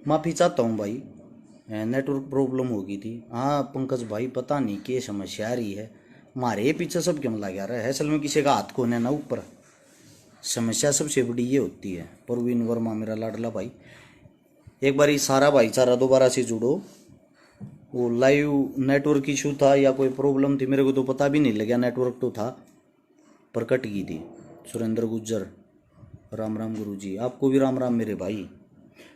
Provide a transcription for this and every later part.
माफ़ी चाहता हूँ भाई, नेटवर्क प्रॉब्लम हो गई थी। हाँ पंकज भाई, पता नहीं क्या समस्या आ रही है, हमारे पीछे सब क्यों लगा रहा है। असल में किसी का हाथ कोने ना ऊपर, समस्या सबसे बड़ी ये होती है। परवीन वर्मा मेरा लाडला भाई, एक बार सारा भाईचारा दोबारा से जुड़ो। वो लाइव नेटवर्क इशू था या कोई प्रॉब्लम थी, मेरे को तो पता भी नहीं लगा, नेटवर्क तो था पर कट गई थी। सुरेंद्र गुज्जर, राम राम गुरु जी, आपको भी राम राम मेरे भाई।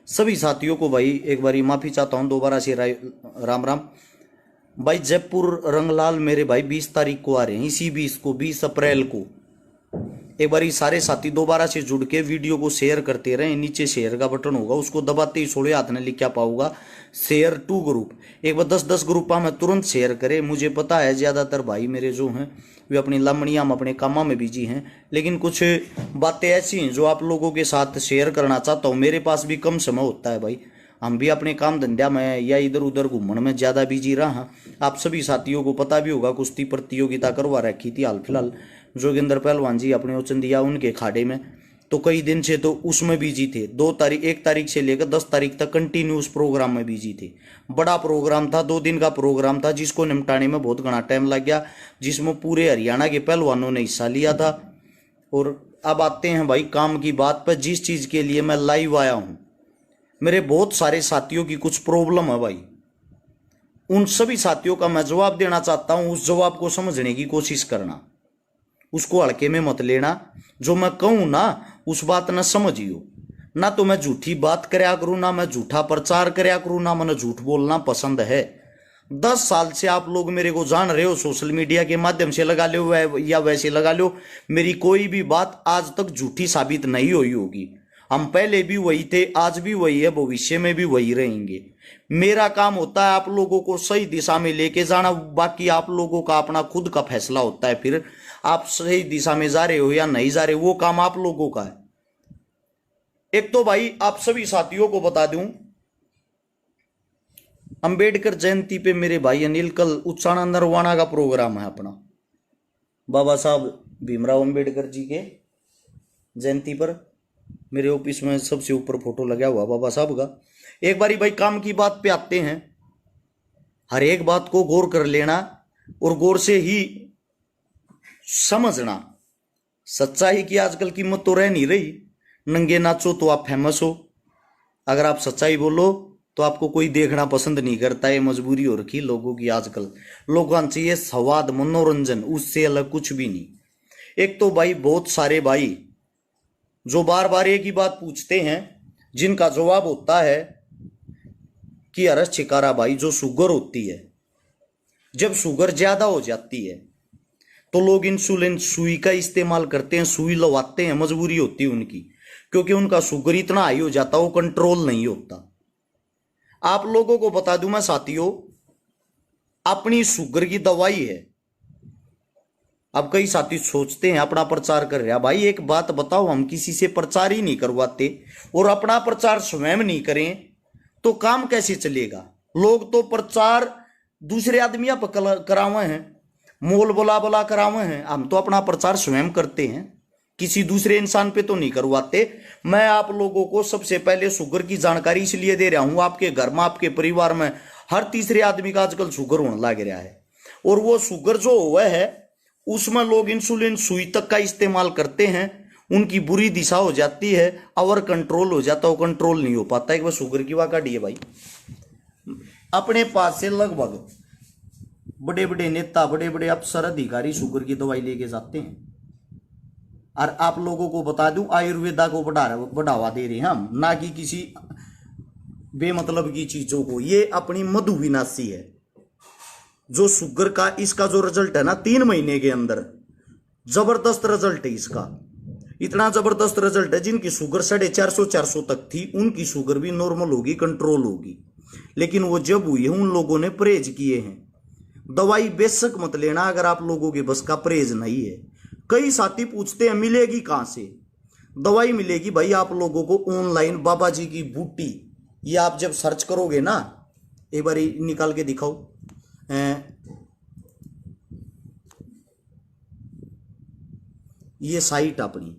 सभी साथियों को भाई एक बारी माफ़ी चाहता हूँ दोबारा से, राम राम भाई। जयपुर रंगलाल मेरे भाई 20 तारीख को आ रहे हैं, इसी 20 अप्रैल को। एक बार सारे साथी दोबारा से जुड़ के वीडियो को शेयर करते रहें। नीचे शेयर का बटन होगा, उसको दबाते ही सोड़े हाथ में लिखा पाऊंगा शेयर टू ग्रुप। एक बार 10-10 ग्रुप में तुरंत शेयर करें। मुझे पता है ज़्यादातर भाई मेरे जो हैं वे अपनी लामड़ियाँ में अपने कामों में बिजी हैं, लेकिन कुछ बातें ऐसी हैं जो आप लोगों के साथ शेयर करना चाहता हूँ। मेरे पास भी कम समय होता है भाई, हम भी अपने काम धंधा में या इधर उधर घूमने में ज़्यादा बिजी रहा। आप सभी साथियों को पता भी होगा, कुश्ती प्रतियोगिता करवा रखी थी हाल फिलहाल जोगिंदर पहलवान जी अपने उचंदिया उनके खाड़े में, तो कई दिन से तो उसमें बिजी थे। 1 तारीख से लेकर 10 तारीख तक कंटिन्यूस प्रोग्राम में बिजी थे। बड़ा प्रोग्राम था, 2 दिन का प्रोग्राम था, जिसको निपटाने में बहुत घना टाइम लग गया, जिसमें पूरे हरियाणा के पहलवानों ने हिस्सा लिया था। और अब आते हैं भाई काम की बात पर। जिस चीज़ के लिए मैं लाइव आया हूँ, मेरे बहुत सारे साथियों की कुछ प्रॉब्लम है भाई, उन सभी साथियों का मैं जवाब देना चाहता हूँ। उस जवाब को समझने की कोशिश करना, उसको हल्के में मत लेना। जो मैं कहूँ ना उस बात न समझियो। ना तो मैं झूठी बात करया करूँ, ना मैं झूठा प्रचार करया करूँ, ना मैंने झूठ बोलना पसंद है। 10 साल से आप लोग मेरे को जान रहे हो, सोशल मीडिया के माध्यम से लगा लो या वैसे लगा लो, मेरी कोई भी बात आज तक झूठी साबित नहीं हुई होगी। हम पहले भी वही थे, आज भी वही है, भविष्य में भी वही रहेंगे। मेरा काम होता है आप लोगों को सही दिशा में लेके जाना, बाकी आप लोगों का अपना खुद का फैसला होता है। फिर आप सही दिशा में जा रहे हो या नहीं जा रहे, वो काम आप लोगों का है। एक तो भाई आप सभी साथियों को बता दूं, अंबेडकर जयंती पे मेरे भाई अनिल कल उत्साना नरवाना का प्रोग्राम है अपना, बाबा साहब भीमराव अंबेडकर जी के जयंती पर। मेरे ऑफिस में सबसे ऊपर फोटो लगा हुआ बाबा साहब का। एक बारी भाई काम की बात पे आते हैं। हर एक बात को गौर कर लेना और गौर से ही समझना। सच्चाई की आजकल कीमत तो रह नहीं रही। नंगे नाचो तो आप फेमस हो, अगर आप सच्चाई बोलो तो आपको कोई देखना पसंद नहीं करता। ये मजबूरी हो रखी लोगों की आजकल। लोगों चाहिए स्वाद, मनोरंजन, उससे अलग कुछ भी नहीं। एक तो भाई बहुत सारे भाई जो बार बार एक ही बात पूछते हैं, जिनका जवाब होता है कि अरे शिकारा भाई, जो शुगर होती है, जब शुगर ज्यादा हो जाती है तो लोग इंसुलिन सुई का इस्तेमाल करते हैं, सुई लगवाते हैं, मजबूरी होती है उनकी, क्योंकि उनका शुगर इतना हाई हो जाता है वो कंट्रोल नहीं होता। आप लोगों को बता दूं मैं साथियों, अपनी शुगर की दवाई है। अब कई साथी सोचते हैं अपना प्रचार कर रहा, भाई एक बात बताओ, हम किसी से प्रचार ही नहीं करवाते और अपना प्रचार स्वयं नहीं करें तो काम कैसे चलेगा। लोग तो प्रचार दूसरे आदमियों पर करावे हैं, मोल बोला बोला करावे हैं, हम तो अपना प्रचार स्वयं करते हैं, किसी दूसरे इंसान पे तो नहीं करवाते। मैं आप लोगों को सबसे पहले शुगर की जानकारी इसलिए दे रहा हूं, आपके घर में, आपके परिवार में हर तीसरे आदमी का आजकल शुगर होने लग रहा है। और वो शुगर जो हुआ है उसमें लोग इंसुलिन सुई तक का इस्तेमाल करते हैं, उनकी बुरी दिशा हो जाती है, और कंट्रोल हो जाता है, वो कंट्रोल नहीं हो पाता। एक बार शुगर की वाका डी है भाई, अपने पास से लगभग बड़े बड़े नेता, बड़े बड़े अफसर, अधिकारी शुगर की दवाई लेके जाते हैं। और आप लोगों को बता दूं, आयुर्वेदा को बढ़ावा दे रहे हैं हम, ना कि किसी बेमतलब की चीजों को। ये अपनी मधु विनाशी है। जो शुगर का इसका जो रिजल्ट है ना 3 महीने के अंदर, जबरदस्त रिजल्ट है इसका। इतना जबरदस्त रिजल्ट है, जिनकी शुगर 450-400 तक थी उनकी शुगर भी नॉर्मल होगी, कंट्रोल होगी। लेकिन वो जब हुई है उन लोगों ने परहेज किए हैं। दवाई बेशक मत लेना अगर आप लोगों के बस का परहेज नहीं है। कई साथी पूछते हैं मिलेगी कहां से दवाई। मिलेगी भाई आप लोगों को ऑनलाइन, बाबा जी की बूटी, ये आप जब सर्च करोगे ना, एक बार निकाल के दिखाओ, ये साइट, अपनी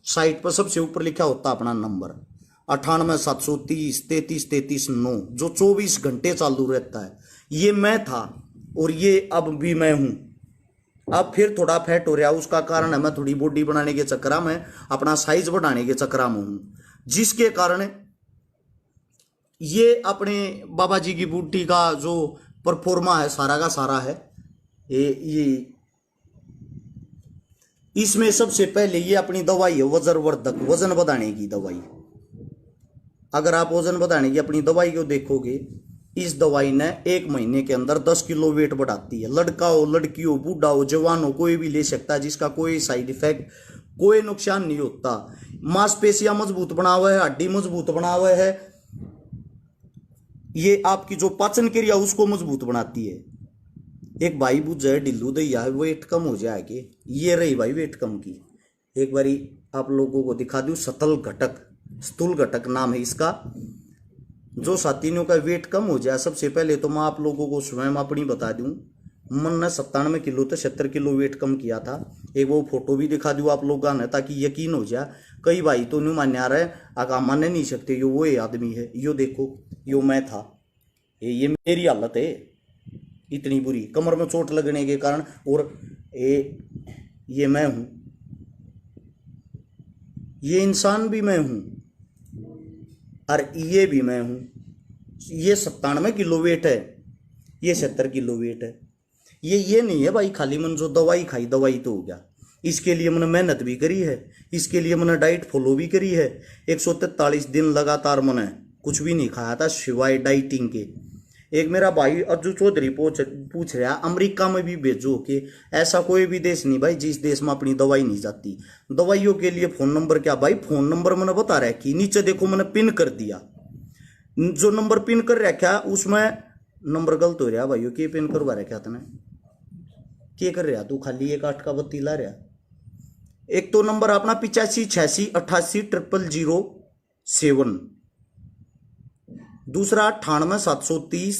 साइट पर सबसे ऊपर लिखा होता अपना नंबर, 98 730 33 33 9 जो 24 घंटे चालू रहता है। ये मैं था और ये अब भी मैं हूं। अब फिर थोड़ा फैट हो रहा, उसका कारण है मैं थोड़ी बॉडी बनाने के चक्कर में, अपना साइज बढ़ाने के चक्कर में हूं, जिसके कारण ये अपने बाबा जी की बूटी का जो परफॉर्मा है सारा का सारा है ये इसमें सबसे पहले ये अपनी दवाई है वजनवर्धक, वजन बढ़ाने की दवाई। अगर आप वजन बढ़ाने की अपनी दवाई को देखोगे, इस दवाई ने 1 महीने के अंदर 10 किलो वेट बढ़ाती है। लड़का हो, लड़की हो, बूढ़ा हो, जवान हो, कोई भी ले सकता है, जिसका कोई साइड इफेक्ट, कोई नुकसान नहीं होता। मांसपेशियां मजबूत बना हुआ है, हड्डी मजबूत बना हुआ है, ये आपकी जो पाचन क्रिया उसको मजबूत बनाती है। एक भाई बुझ जाए ढिल्लू दैया है, वेट कम हो जाएगी। ये रही भाई वेट कम की। एक बारी आप लोगों को दिखा दूं, सतल घटक, स्थूल घटक नाम है इसका। जो साथियों का वेट कम हो जाए, सबसे पहले तो मैं आप लोगों को स्वयं अपनी बता दूं, मन ने 97 किलो तो 70 किलो वेट कम किया था। एक वो फोटो भी दिखा दूं आप लोगों ने, ताकि यकीन हो जाए। कई भाई तो नहीं मान्य आ रहे, आगा मानने नहीं सकते, यो वो आदमी है, यो देखो, यो मैं था, ये मेरी हालत है इतनी बुरी, कमर में चोट लगने के कारण। और ये मैं हूं, ये इंसान भी मैं हूं, और ये भी मैं हूं। ये 97 किलो वेट है, ये 70 किलो वेट है। ये नहीं है भाई खाली मन जो दवाई खाई दवाई तो हो गया। इसके लिए मैंने मेहनत भी करी है, इसके लिए मैंने डाइट फॉलो भी करी है। 143 दिन लगातार मैंने कुछ भी नहीं खाया था सिवाय डाइटिंग के। एक मेरा भाई अर्जु चौधरी पूछ रहा, अमेरिका में भी भेजो कि ऐसा कोई भी देश नहीं भाई जिस देश में अपनी दवाई नहीं जाती। दवाइयों के लिए फोन नंबर क्या भाई, फोन नंबर मैंने बता रहा है कि नीचे देखो मैंने पिन कर दिया। जो नंबर पिन कर रखा उसमें नंबर गलत हो रहा भाइयों, के पिन करवा रखा तने, क्या कर रहा तू, खाली एक 8 का बत्ती ला रहा। एक तो नंबर अपना 85 86 88 0007, दूसरा 98 730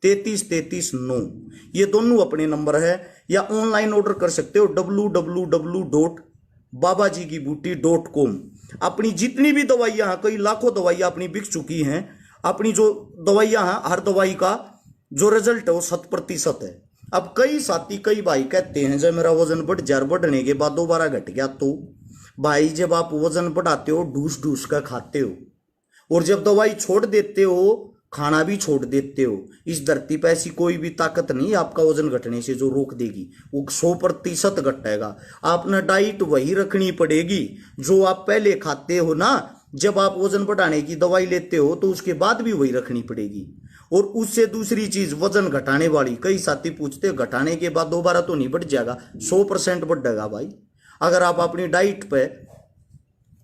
33 33 9। ये दोनों अपने नंबर है। या ऑनलाइन ऑर्डर कर सकते हो www.babajikibooty.com। अपनी जितनी भी दवाइयां हैं, कई लाखों दवाइयां अपनी बिक चुकी हैं। अपनी जो दवाइयां हैं, हर दवाई का जो रिजल्ट है वो 100% है। अब कई साथी, कई भाई कहते हैं जब मेरा वजन बढ़ जाए, बढ़ने के बाद दोबारा घट गया, तो भाई जब आप वजन बढ़ाते हो ढूस ढूस कर खाते हो, और जब दवाई छोड़ देते हो खाना भी छोड़ देते हो। इस धरती पर ऐसी कोई भी ताकत नहीं आपका वजन घटने से जो रोक देगी, वो 100% घटेगा। आपने डाइट वही रखनी पड़ेगी जो आप पहले खाते हो ना। जब आप वजन बढ़ाने की दवाई लेते हो तो उसके बाद भी वही रखनी पड़ेगी। और उससे दूसरी चीज वजन घटाने वाली, कई साथी पूछते हैं घटाने के बाद दोबारा तो नहीं बढ़ जाएगा, 100% बढ़ेगा भाई। अगर आप अपनी डाइट पे,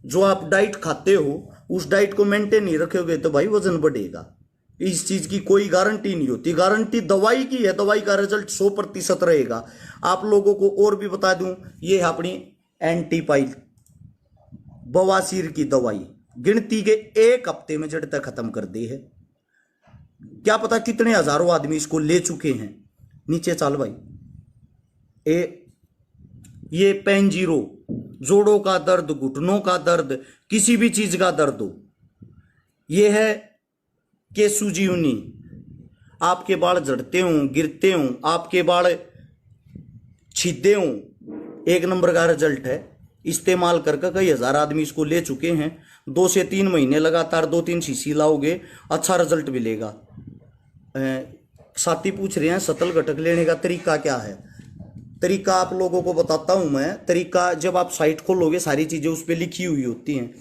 जो आप डाइट खाते हो उस डाइट को मेंटेन नहीं रखोगे तो भाई वजन बढ़ेगा। इस चीज की कोई गारंटी नहीं होती, गारंटी दवाई की है, दवाई का रिजल्ट 100% रहेगा। आप लोगों को और भी बता दूं, ये है अपनी एंटीपाइल बवासीर की दवाई, गिनती के 1 हफ्ते में जड़ तक खत्म कर दी है। क्या पता कितने हजारों आदमी इसको ले चुके हैं। नीचे चल भाई, ये पेन जीरो, जोड़ों का दर्द, घुटनों का दर्द, किसी भी चीज का दर्द हो, ये है केसुजीवनी। आपके बाल झड़ते हों, गिरते हों, आपके बाल छिदे हों, 1 नंबर का रिजल्ट है। इस्तेमाल करके कई हजार आदमी इसको ले चुके हैं। 2 से 3 महीने लगातार 2-3 शीशी लाओगे, अच्छा रिजल्ट मिलेगा। साथी पूछ रहे हैं सतल घटक लेने का तरीका क्या है। तरीका आप लोगों को बताता हूं मैं। तरीका, जब आप साइट खोलोगे सारी चीजें उस पर लिखी हुई होती हैं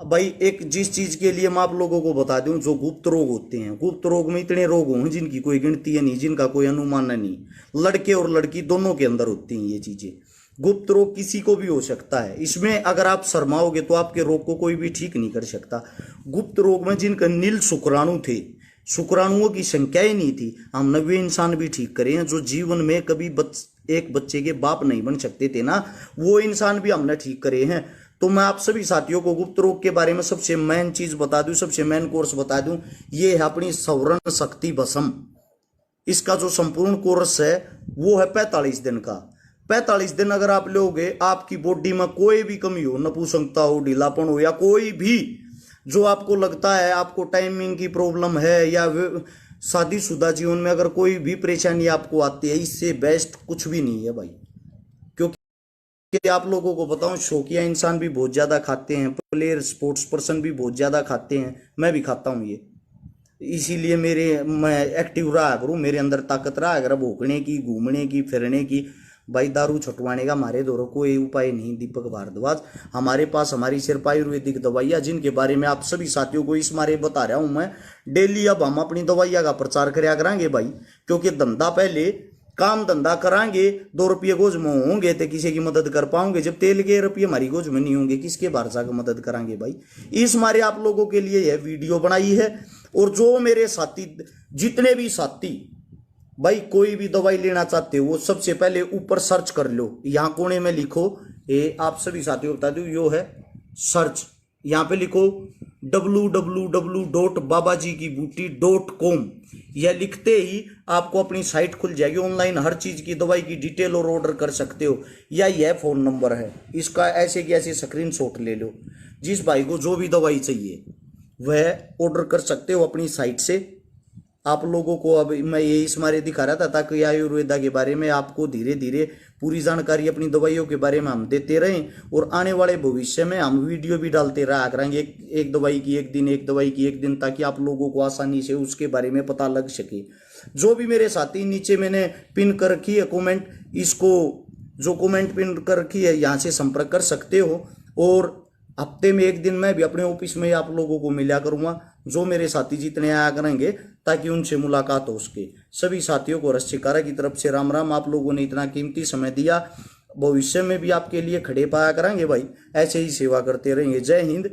भाई। एक जिस चीज के लिए मैं आप लोगों को बता दूं, जो गुप्त रोग होते हैं, गुप्त रोग में इतने रोग हों जिनकी कोई गिनती है नहीं, जिनका कोई अनुमान नहीं। लड़के और लड़की दोनों के अंदर होती हैं ये चीजें। गुप्त रोग किसी को भी हो सकता है। इसमें अगर आप शर्माओगे तो आपके रोग को कोई भी ठीक नहीं कर सकता। गुप्त रोग में जिनका नील शुक्राणु थे, शुक्राणुओं की संख्या ही नहीं थी, हम नवे इंसान भी ठीक करे हैं। जो जीवन में कभी एक बच्चे के बाप नहीं बन सकते थे ना, वो इंसान भी हमने ठीक करे हैं। तो मैं आप सभी साथियों को गुप्त रोग के बारे में सबसे मेन चीज बता दूं, सबसे मेन कोर्स बता दूं, ये है अपनी सौरण शक्ति भस्म। इसका जो संपूर्ण कोर्स है वो है 45 दिन का। 45 दिन अगर आप लोगे, आपकी बॉडी में कोई भी कमी हो, नपुंसकता हो, ढीलापन हो, या कोई भी जो आपको लगता है आपको टाइमिंग की प्रॉब्लम है या शादीशुदा जीवन में अगर कोई भी परेशानी आपको आती है, इससे बेस्ट कुछ भी नहीं है भाई। क्योंकि आप लोगों को बताऊं, शौकिया इंसान भी बहुत ज्यादा खाते हैं, प्लेयर स्पोर्ट्स पर्सन भी बहुत ज्यादा खाते हैं, मैं भी खाता हूं ये। इसीलिए मैं एक्टिव रहा करूं, मेरे अंदर ताकत रहा कर भूखने की, घूमने की, फिरने की। भाई दारू छुटवाने का हमारे दौरों कोई उपाय नहीं दीपक भारद्वाज। हमारे पास हमारी सिर्फ आयुर्वेदिक दवाइयाँ, जिनके बारे में आप सभी साथियों को इस मारे बता रहा हूं मैं डेली। अब हम अपनी दवाइयाँ का प्रचार कराया करेंगे भाई, क्योंकि धंधा पहले काम धंधा करांगे, 2 रुपये गोज में होंगे तो किसी की मदद कर पाओगे। जब तेल के रुपये हमारी गोज में नहीं होंगे, किसके भरोसा की मदद करांगे भाई। इस मारे आप लोगों के लिए यह वीडियो बनाई है। और जो मेरे साथी, जितने भी साथी भाई कोई भी दवाई लेना चाहते हो, वो सबसे पहले ऊपर सर्च कर लो, यहाँ कोने में लिखो, ये आप सभी साथियों को बता दो, यो है सर्च। यहाँ पे लिखो www.babajikibooty.com। यह लिखते ही आपको अपनी साइट खुल जाएगी, ऑनलाइन हर चीज की दवाई की डिटेल और ऑर्डर कर सकते हो। या यह फोन नंबर है, इसका ऐसे की ऐसे स्क्रीनशॉट ले लो। जिस भाई को जो भी दवाई चाहिए वह ऑर्डर कर सकते हो अपनी साइट से। आप लोगों को अब मैं ये इस मारे दिखा रहा था ताकि आयुर्वेदा के बारे में आपको धीरे धीरे पूरी जानकारी अपनी दवाइयों के बारे में हम देते रहें। और आने वाले भविष्य में हम वीडियो भी डालते रहा करेंगे, एक दवाई की एक दिन, एक दवाई की एक दिन, ताकि आप लोगों को आसानी से उसके बारे में पता लग सके। जो भी मेरे साथी, नीचे मैंने पिन कर रखी है कॉमेंट, इसको जो कॉमेंट पिन कर रखी है यहाँ से संपर्क कर सकते हो। और हफ्ते में एक दिन मैं भी अपने ऑफिस में आप लोगों को मिला करूंगा, जो मेरे साथी जितने आया करेंगे, ताकि उनसे मुलाकात हो सके। सभी साथियों को रश्मिकारा की तरफ से राम राम। आप लोगों ने इतना कीमती समय दिया, भविष्य में भी आपके लिए खड़े पाया करेंगे भाई, ऐसे ही सेवा करते रहेंगे। जय हिंद,